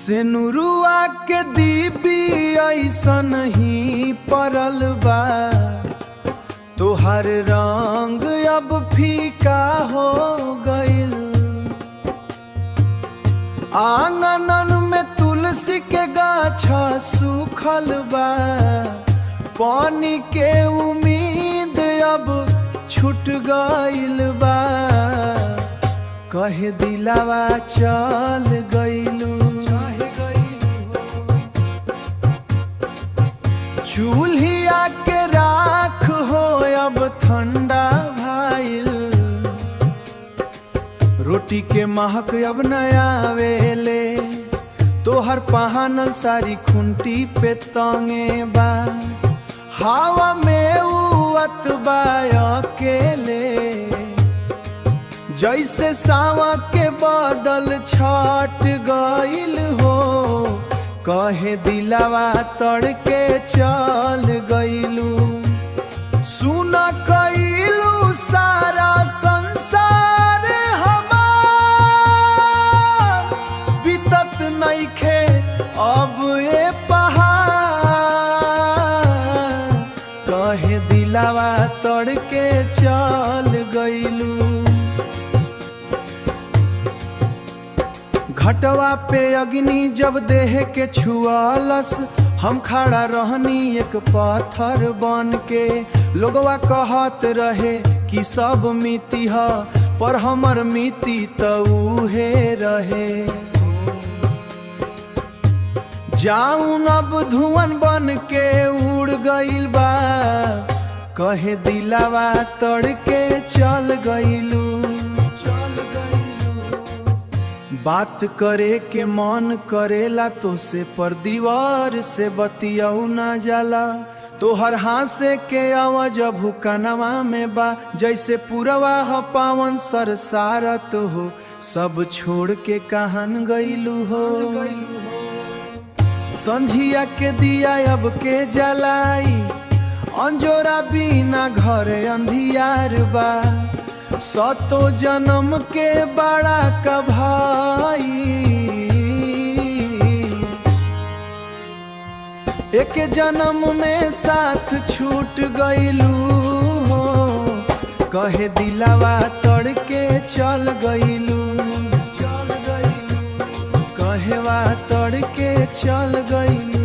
सेनुरुआ के दीपी ऐसन ही परल बा, तोहर रंग अब फीका हो गइल। आंगनन में तुलसी के गाछा सूखल बा, पानी के उम्मीद अब छूट गइल बा। कहे दिलावा चल गइलू, चूल्हिया के राख हो अब ठंडा भाइल। रोटी के महक अब न आवेले, तोहर पहनल सारी खुंटी पे तंगे बा। हवा में उत बा अकेले, जैसे सावा के बादल छट गइल हो। कहे दिलावा तड़के चल गइलू, सुन कइलू सारा संसार हमार। बीतत नइखे अब ए पहाड़, कहे दिलावा तड़के चल गइलू। घटवा पे अग्नि जब देह के छुआलस, हम खड़ा रहनी एक पत्थर बन के। लोगवा कहत रहे कि सब मिति ह, पर हमर मिति त उहे रहे। जाऊन अब धुआं बन के उड़ गइल बा, कहे दिलावा तड़के चल गइलू। बात करे के मन करेला तो से, पर दीवार से बतियाऊ ना जाला। तोहर हासे के आवाज भूकनवा में बा, जैसे पुरवा ह पावन सरसारत हो। सब छोड़ के कहन गइलू हो, संझिया के दिया अब के जलाई। अंजोरा बिना घरे अंधियार बा, सतो जन्म के बड़ा का भाई। एक जन्म में साथ छूट गइलू हो, कहे दिलावा तड़के चल गइलू। कहेवा तड़के चल गइलू।